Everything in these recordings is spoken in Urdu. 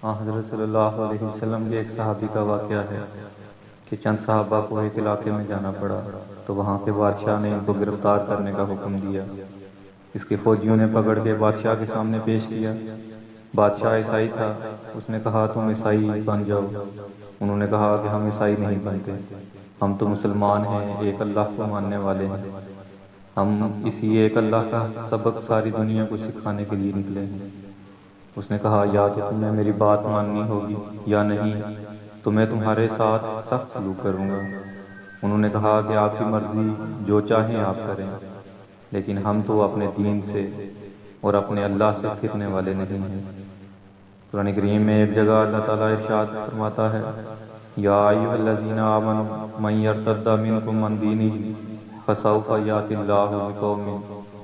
حضرت صلی اللہ علیہ وسلم کے ایک صحابی کا واقعہ ہے کہ چند صحابہ کو ایک علاقے میں جانا پڑا تو وہاں کے بادشاہ نے ان کو گرفتار کرنے کا حکم دیا۔ اس کے فوجیوں نے پکڑ کے بادشاہ کے سامنے پیش کیا۔ بادشاہ عیسائی تھا، اس نے کہا تم عیسائی بن جاؤ۔ انہوں نے کہا کہ ہم عیسائی نہیں بنتے، ہم تو مسلمان ہیں، ایک اللہ کو ماننے والے ہیں، ہم اسی ایک اللہ کا سبق ساری دنیا کو سکھانے کے لیے نکلے ہیں۔ اس نے کہا یا تو تمہیں میری بات ماننی ہوگی یا نہیں تو میں تمہارے ساتھ سخت سلوک کروں گا۔ انہوں نے کہا کہ آپ کی مرضی، جو چاہیں آپ کریں، لیکن ہم تو اپنے دین سے اور اپنے اللہ سے پھرنے والے نہیں ہیں۔ قرآن کریم میں ایک جگہ اللہ تعالیٰ ارشاد فرماتا ہے یا ایھا الذین آمنوا من یرتد منکم عن دینہ فسوف یأتی اللہ بقوم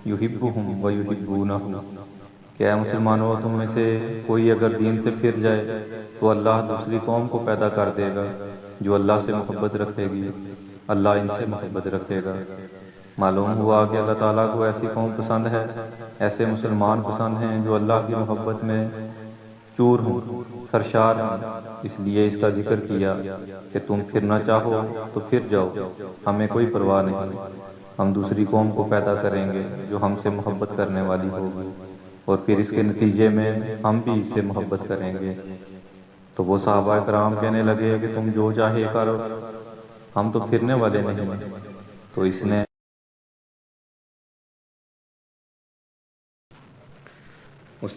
یحبہم ویحبونہ، کہ اے مسلمانوں، تم میں سے کوئی اگر دین سے پھر جائے تو اللہ دوسری قوم کو پیدا کر دے گا جو اللہ سے محبت رکھے گی، اللہ ان سے محبت رکھے گا۔ معلوم ہوا کہ اللہ تعالیٰ کو ایسی قوم پسند ہے، ایسے مسلمان پسند ہیں جو اللہ کی محبت میں چور ہوں، سرشار ہوں۔ اس لیے اس کا ذکر کیا کہ تم پھرنا چاہو تو پھر جاؤ، ہمیں کوئی پرواہ نہیں، ہم دوسری قوم کو پیدا کریں گے جو ہم سے محبت کرنے والی ہوگی، اور پھر اس کے نتیجے میں ہم بھی اس سے محبت کریں گے۔ تو وہ صحابہ کرام کہنے لگے کہ تم جو چاہے کرو، ہم تو پھرنے والے نہیں ہیں۔ تو اس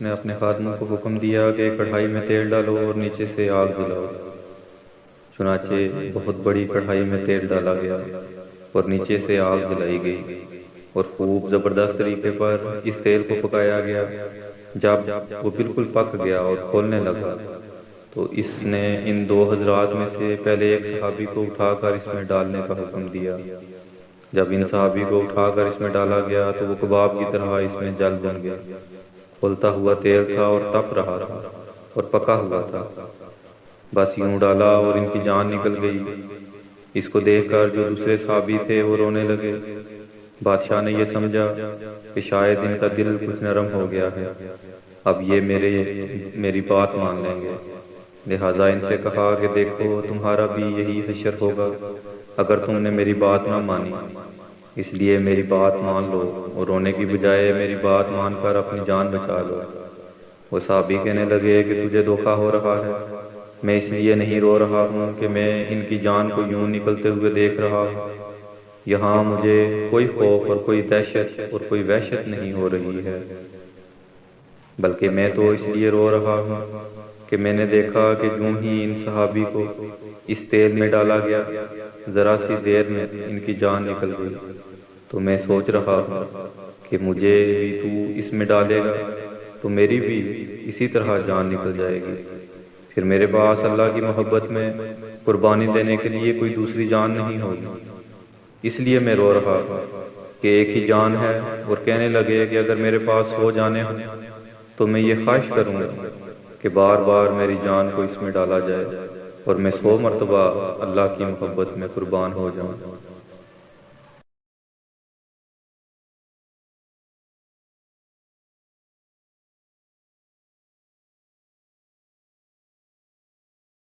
نے اپنے خادموں کو حکم دیا کہ کڑھائی میں تیل ڈالو اور نیچے سے آگ جلاؤ۔ چنانچہ بہت بڑی کڑھائی میں تیل ڈالا گیا اور نیچے سے آگ جلائی گئی اور خوب زبردست طریقے پر اس تیل کو پکایا گیا۔ جب وہ بالکل پک گیا اور کھولنے لگا تو اس نے ان دو حضرات میں سے پہلے ایک صحابی کو اٹھا کر اس میں ڈالنے کا حکم دیا۔ جب ان صحابی کو اٹھا کر اس میں ڈالا گیا تو وہ کباب کی طرح اس میں جل بن گیا۔ کھولتا ہوا تیل تھا اور تپ رہا تھا اور پکا ہوا تھا۔ بس یوں ڈالا اور ان کی جان نکل گئی۔ اس کو دیکھ کر جو دوسرے صحابی تھے وہ رونے لگے۔ بادشاہ نے یہ سمجھا کہ شاید ان کا دل کچھ نرم ہو گیا ہے، اب یہ میری بات مان لیں گے، لہذا ان سے کہا کہ دیکھو تمہارا بھی یہی حشر ہوگا اگر تم نے میری بات نہ مانی، اس لیے میری بات مان لو اور رونے کی بجائے میری بات مان کر اپنی جان بچا لو۔ وہ صحابی کہنے لگے کہ تجھے دھوکا ہو رہا ہے، میں اس لیے نہیں رو رہا ہوں کہ میں ان کی جان کو یوں نکلتے ہوئے دیکھ رہا ہوں، یہاں مجھے کوئی خوف اور کوئی دہشت اور کوئی وحشت نہیں ہو رہی ہے، بلکہ میں تو اس لیے رو رہا ہوں کہ میں نے دیکھا کہ یوں ہی ان صحابی کو اس تیل میں ڈالا گیا، ذرا سی دیر میں ان کی جان نکل گئی، تو میں سوچ رہا ہوں کہ مجھے بھی تو اس میں ڈالے گا تو میری بھی اسی طرح جان نکل جائے گی، پھر میرے پاس اللہ کی محبت میں قربانی دینے کے لیے کوئی دوسری جان نہیں ہوگی، اس لیے میں رو رہا ہوں کہ ایک ہی جان ہے۔ اور کہنے لگے کہ اگر میرے پاس 100 جانیں ہوں تو میں یہ خواہش کروں گا کہ بار بار میری جان کو اس میں ڈالا جائے اور میں 100 مرتبہ اللہ کی محبت میں قربان ہو جاؤں۔